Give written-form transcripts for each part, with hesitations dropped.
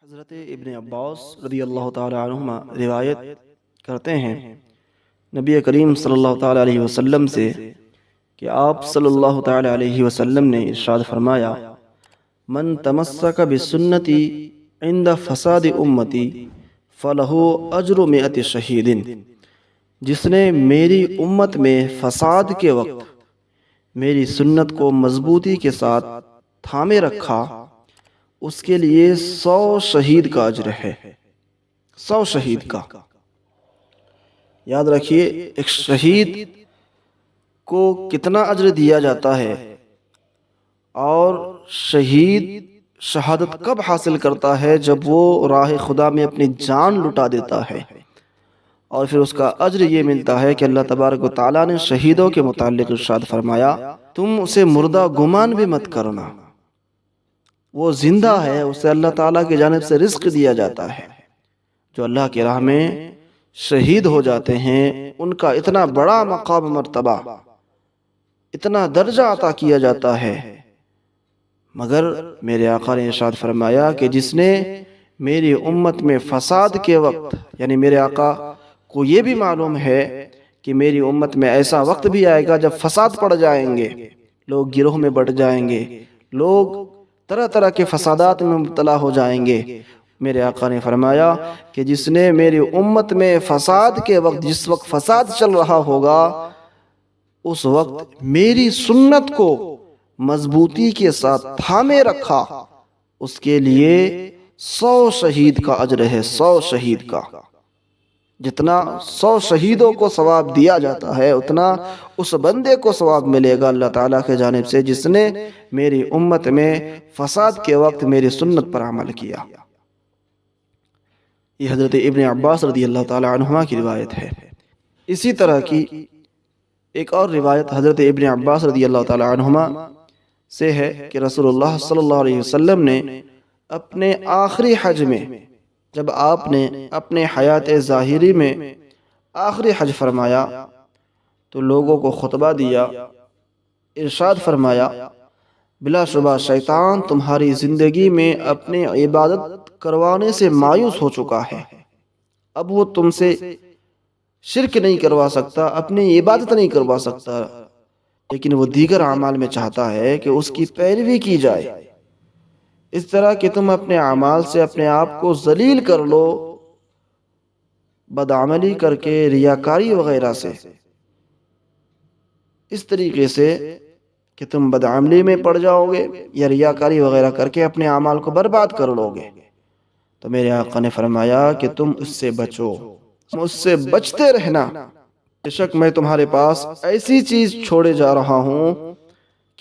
حضرت ابن عباس رضی اللہ تعالی عنہما روایت کرتے ہیں نبی کریم صلی اللہ تعالی علیہ وسلم سے کہ آپ صلی اللہ تعالی علیہ وسلم نے ارشاد فرمایا، من تمسک بسنتی عند فساد امتی فلہ اجر مئت شہید، جس نے میری امت میں فساد کے وقت میری سنت کو مضبوطی کے ساتھ تھامے رکھا، اس کے لیے 100 شہید کا اجر ہے۔ 100 شہید کا، یاد رکھیے ایک شہید کو کتنا اجر دیا جاتا ہے، اور شہید شہادت کب حاصل کرتا ہے؟ جب وہ راہ خدا میں اپنی جان لٹا دیتا ہے، اور پھر اس کا اجر یہ ملتا ہے کہ اللہ تبارک و تعالیٰ نے شہیدوں کے متعلق ارشاد فرمایا، تم اسے مردہ گمان بھی مت کرنا، وہ زندہ ہے، اسے اللہ تعالیٰ کی جانب سے رزق دیا جاتا ہے۔ جو اللہ کی راہ میں شہید ہو جاتے ہیں ان کا اتنا بڑا مقام مرتبہ، اتنا درجہ عطا کیا جاتا ہے، مگر میرے آقا نے ارشاد فرمایا کہ جس نے میری امت میں فساد کے وقت، یعنی میرے آقا کو یہ بھی معلوم ہے کہ میری امت میں ایسا وقت بھی آئے گا جب فساد پڑ جائیں گے، لوگ گروہ میں بٹ جائیں گے، لوگ طرح طرح کے فسادات میں مبتلا ہو جائیں گے۔ میرے آقا نے فرمایا کہ جس نے میری امت میں فساد کے وقت، جس وقت فساد چل رہا ہوگا، اس وقت میری سنت کو مضبوطی کے ساتھ تھامے رکھا، اس کے لیے 100 شہید کا اجر ہے۔ 100 شہید کا، جتنا 100 شہیدوں کو ثواب دیا جاتا ہے اتنا اس بندے کو ثواب ملے گا اللہ تعالیٰ کی جانب سے جس نے میری امت میں فساد کے وقت میری سنت پر عمل کیا۔ یہ حضرت ابن عباس رضی اللہ تعالی عنہما کی روایت ہے۔ اسی طرح کی ایک اور روایت حضرت ابن عباس رضی اللہ تعالی عنہما سے ہے کہ رسول اللہ صلی اللہ علیہ وسلم نے اپنے آخری حج میں، جب آپ نے اپنے حیات ظاہری میں آخری حج فرمایا تو لوگوں کو خطبہ دیا، ارشاد فرمایا، بلا شبہ شیطان تمہاری زندگی میں اپنی عبادت کروانے سے مایوس ہو چکا ہے، اب وہ تم سے شرک نہیں کروا سکتا، اپنی عبادت نہیں کروا سکتا، لیکن وہ دیگر اعمال میں چاہتا ہے کہ اس کی پیروی کی جائے، اس طرح کہ تم اپنے اعمال سے اپنے آپ کو ذلیل کر لو، بدعملی کر کے، ریاکاری وغیرہ سے، اس طریقے سے کہ تم بدعملی میں پڑ جاؤ گے یا ریاکاری وغیرہ کر کے اپنے اعمال کو برباد کر لو گے۔ تو میرے آقا نے فرمایا کہ تم اس سے بچو، اس سے بچتے رہنا، بے شک میں تمہارے پاس ایسی چیز چھوڑے جا رہا ہوں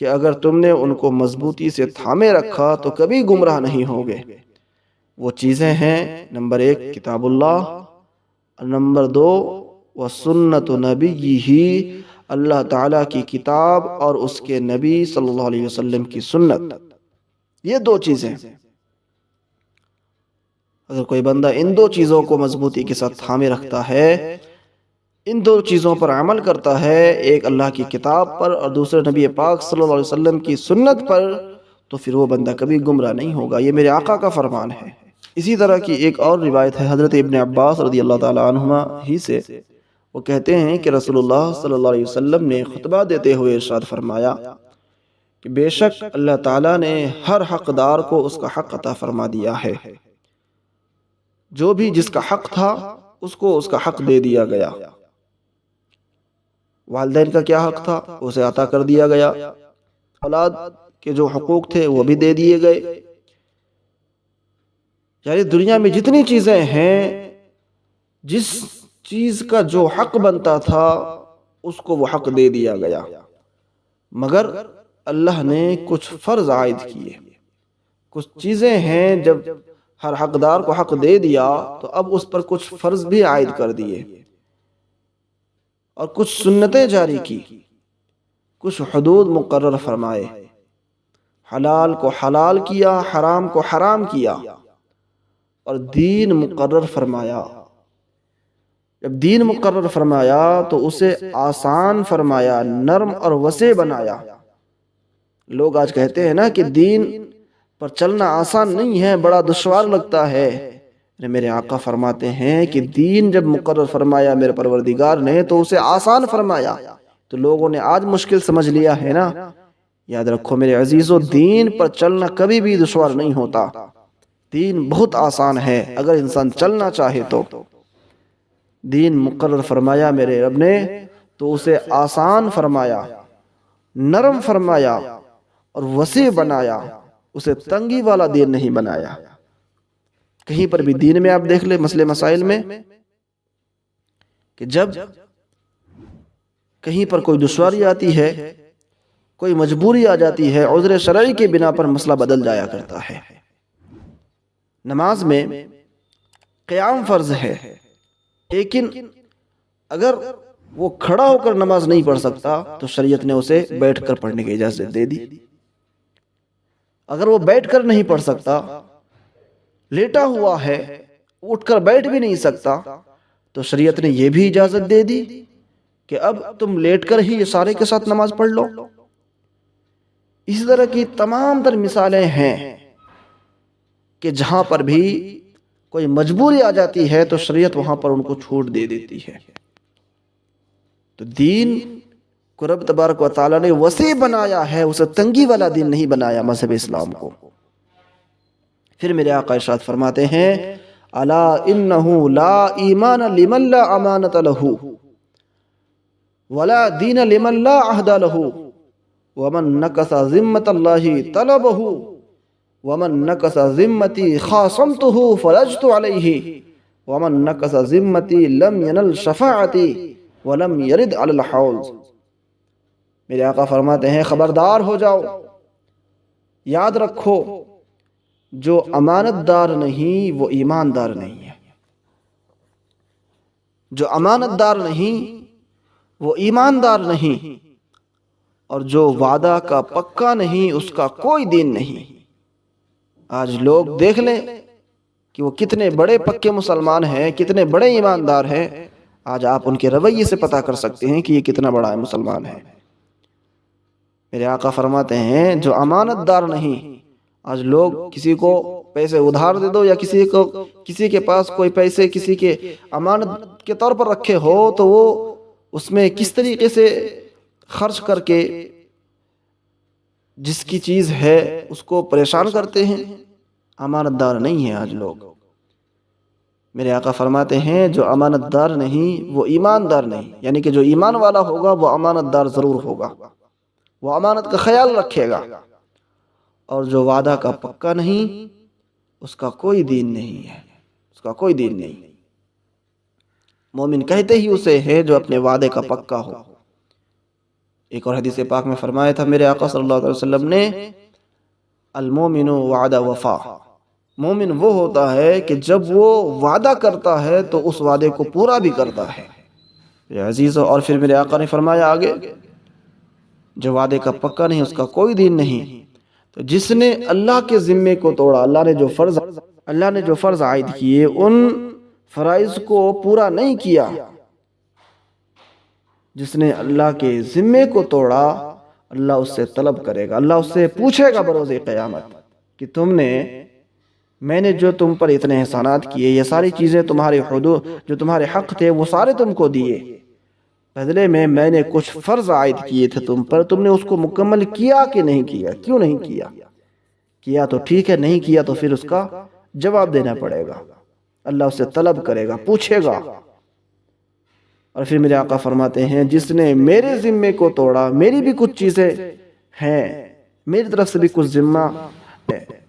کہ اگر تم نے ان کو مضبوطی سے تھامے رکھا تو کبھی گمراہ نہیں ہوگے۔ وہ چیزیں ہیں، نمبر 1 کتاب اللہ، نمبر 2 وسنت نبیہ، اللہ تعالیٰ کی کتاب اور اس کے نبی صلی اللہ علیہ وسلم کی سنت۔ یہ 2 چیزیں، اگر کوئی بندہ ان 2 چیزوں کو مضبوطی کے ساتھ تھامے رکھتا ہے، ان 2 چیزوں پر عمل کرتا ہے، ایک اللہ کی کتاب پر اور دوسرے نبی پاک صلی اللہ علیہ وسلم کی سنت پر، تو پھر وہ بندہ کبھی گمراہ نہیں ہوگا۔ یہ میرے آقا کا فرمان ہے۔ اسی طرح کی ایک اور روایت ہے حضرت ابن عباس رضی اللہ تعالی عنہما ہی سے، وہ کہتے ہیں کہ رسول اللہ صلی اللہ علیہ وسلم نے خطبہ دیتے ہوئے ارشاد فرمایا کہ بے شک اللہ تعالیٰ نے ہر حقدار کو اس کا حق عطا فرما دیا ہے، جو بھی جس کا حق تھا اس کو اس کا حق دے دیا گیا۔ والدین کا کیا حق تھا اسے عطا کر دیا گیا، اولاد کے جو حقوق تھے وہ بھی دے دیے گئے، یعنی دنیا میں جتنی چیزیں ہیں، جس چیز کا جو حق بنتا تھا اس کو وہ حق دے دیا گیا، مگر اللہ نے کچھ فرض عائد کیے۔ کچھ چیزیں ہیں جب ہر حقدار کو حق دے دیا تو اب اس پر کچھ فرض بھی عائد کر دیے، اور کچھ سنتیں جاری کی، کچھ حدود مقرر فرمائے، حلال کو حلال کیا، حرام کو حرام کیا، اور دین مقرر فرمایا۔ جب دین مقرر فرمایا تو اسے آسان فرمایا، نرم اور وسیع بنایا۔ لوگ آج کہتے ہیں نا کہ دین پر چلنا آسان نہیں ہے، بڑا دشوار لگتا ہے۔ میرے آقا فرماتے ہیں کہ دین جب مقرر فرمایا میرے پروردگار نے تو اسے آسان فرمایا، تو لوگوں نے آج مشکل سمجھ لیا ہے نا۔ یاد رکھو میرے عزیزو، دین پر چلنا کبھی بھی دشوار نہیں ہوتا، دین بہت آسان ہے اگر انسان چلنا چاہے تو۔ دین مقرر فرمایا میرے رب نے تو اسے آسان فرمایا، نرم فرمایا اور وسیع بنایا، اسے تنگی والا دین نہیں بنایا۔ کہیں پر بھی دین میں آپ دیکھ لیں مسئلے مسائل میں کہ جب کہیں پر کوئی دشواری آتی ہے، کوئی مجبوری آ جاتی ہے، عذر شرعی کے بنا پر مسئلہ بدل جایا کرتا ہے۔ نماز میں قیام فرض ہے، لیکن اگر وہ کھڑا ہو کر نماز نہیں پڑھ سکتا تو شریعت نے اسے بیٹھ کر پڑھنے کی اجازت دے دی۔ اگر وہ بیٹھ کر نہیں پڑھ سکتا، لیٹا ہوا ہے، اٹھ کر بیٹھ بھی نہیں سکتا، تو شریعت نے یہ بھی اجازت دے دی کہ اب تم لیٹ کر ہی اشارے کے ساتھ نماز پڑھ لو۔ اسی طرح کی تمام تر مثالیں ہیں کہ جہاں پر بھی کوئی مجبوری آ جاتی ہے تو شریعت وہاں پر ان کو چھوٹ دے دیتی ہے۔ تو دین کو رب تبارک و تعالیٰ نے وسیع بنایا ہے، اسے تنگی والا دین نہیں بنایا مذہب اسلام کو۔ پھر میرے آقا ارشاد فرماتے ہیں الا انہ لا ایمان لمن لا امانۃ لہ ولا دین لمن لا عہد لہ ومن نکث ذمۃ اللہ طلبہ ومن نکث ذمتی خاصمتہ فرجت علیہ ومن نکث ذمتی لم ینل شفاعتی ولم یرد علی الحوض۔ میرے آقا فرماتے ہیں خبردار ہو جاؤ، یاد رکھو جو امانت دار نہیں وہ ایماندار نہیں ہے، جو امانت دار نہیں وہ ایماندار نہیں، اور جو وعدہ کا پکا نہیں اس کا کوئی دین نہیں۔ آج لوگ دیکھ لیں کہ وہ کتنے بڑے پکے مسلمان ہیں، کتنے بڑے ایماندار ہیں، آج آپ ان کے رویے سے پتہ کر سکتے ہیں کہ یہ کتنا بڑا مسلمان ہے۔ میرے آقا فرماتے ہیں جو امانت دار نہیں، آج لوگ کسی کو پیسے ادھار دے دو یا کسی کے پاس کوئی پیسے کسی کے امانت کے طور پر رکھے ہو تو وہ اس میں کس طریقے سے خرچ کر کے جس کی چیز ہے اس کو پریشان کرتے ہیں۔ امانت دار نہیں ہے آج لوگ۔ میرے آقا فرماتے ہیں جو امانت دار نہیں وہ ایماندار نہیں، یعنی کہ جو ایمان والا ہوگا وہ امانت دار ضرور ہوگا، وہ امانت کا خیال رکھے گا، اور جو وعدہ کا پکا نہیں اس کا کوئی دین نہیں ہے، اس کا کوئی دین نہیں۔ مومن کہتے ہی اسے ہے جو اپنے وعدے کا پکا ہو۔ ایک اور حدیث پاک میں فرمایا تھا میرے آقا صلی اللہ علیہ وسلم نے المومن وعد وفا، مومن وہ ہوتا ہے کہ جب وہ وعدہ کرتا ہے تو اس وعدے کو پورا بھی کرتا ہے۔ میرے عزیزو، اور پھر میرے آقا نے فرمایا آگے جو وعدے کا پکا نہیں اس کا کوئی دین نہیں۔ تو جس نے اللہ کے ذمے کو توڑا، اللہ نے جو فرض عائد کیے ان فرائض کو پورا نہیں کیا، جس نے اللہ کے ذمے کو توڑا اللہ اس سے طلب کرے گا، اللہ اس سے پوچھے گا بروز قیامت کہ میں نے جو تم پر اتنے احسانات کیے، یہ ساری چیزیں تمہارے حدود جو تمہارے حق تھے وہ سارے تم کو دیے، بدلے میں نے کچھ فرض عائد کیے تھے تم پر، تم نے اس کو مکمل کیا کہ نہیں کیا؟ کیوں نہیں کیا؟ کیا تو ٹھیک ہے، نہیں کیا تو پھر اس کا جواب دینا پڑے گا، اللہ اس سے طلب کرے گا، پوچھے گا۔ اور پھر میرے آقا فرماتے ہیں جس نے میرے ذمے کو توڑا، میری بھی کچھ چیزیں ہیں، میری طرف سے بھی کچھ ذمہ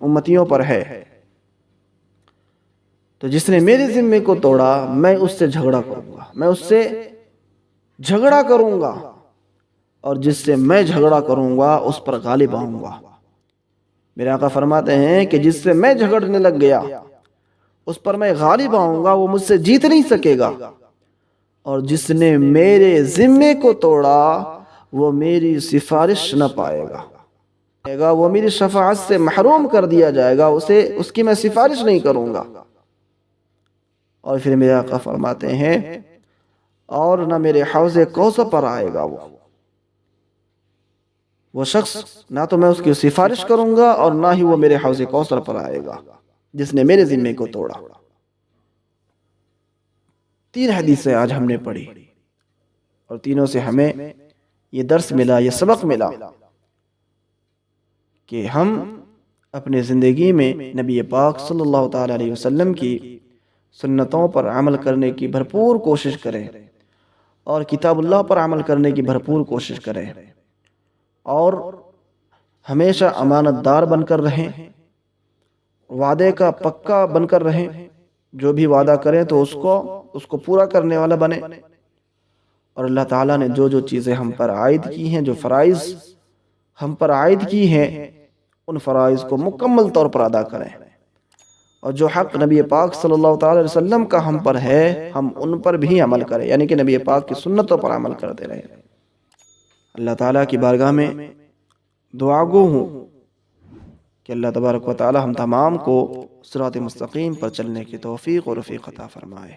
امتیوں پر ہے، تو جس نے میرے ذمے کو توڑا میں اس سے جھگڑا کروں گا، میں اس سے جھگڑا کروں گا، اور جس سے میں جھگڑا کروں گا اس پر غالب آؤں گا۔ میرے آقا فرماتے ہیں کہ جس سے میں جھگڑنے لگ گیا اس پر میں غالب آؤں گا، وہ مجھ سے جیت نہیں سکے گا، اور جس نے میرے ذمے کو توڑا وہ میری سفارش نہ پائے گا، وہ میری شفاعت سے محروم کر دیا جائے گا، اس کی میں سفارش نہیں کروں گا۔ اور پھر میرے آقا فرماتے ہیں اور نہ میرے حوض کوثر پر آئے گا وہ۔ وہ شخص نہ تو میں اس کی سفارش کروں گا اور نہ ہی وہ میرے حوض کوثر پر آئے گا جس نے میرے ذمے کو توڑا۔ 3 حدیثیں آج ہم نے پڑھی اور تینوں سے ہمیں یہ درس ملا، یہ سبق ملا کہ ہم اپنے زندگی میں نبی پاک صلی اللہ تعالی علیہ وسلم کی سنتوں پر عمل کرنے کی بھرپور کوشش کریں اور کتاب اللہ پر عمل کرنے کی بھرپور کوشش کریں اور ہمیشہ امانت دار بن کر رہیں، وعدے کا پکا بن کر رہیں، جو بھی وعدہ کریں تو اس کو پورا کرنے والا بنے، اور اللہ تعالیٰ نے جو جو چیزیں ہم پر عائد کی ہیں، جو فرائض ہم پر عائد کی ہیں، ان فرائض کو مکمل طور پر ادا کریں، اور جو حق نبی پاک صلی اللہ تعالی علیہ وسلم کا ہم پر ہے ہم ان پر بھی عمل کریں، یعنی کہ نبی پاک کی سنتوں پر عمل کرتے رہیں۔ اللہ تعالیٰ کی بارگاہ میں دعا گو ہوں کہ اللہ تبارک و تعالی ہم تمام کو صراط مستقیم پر چلنے کی توفیق اور رفیق عطا فرمائے۔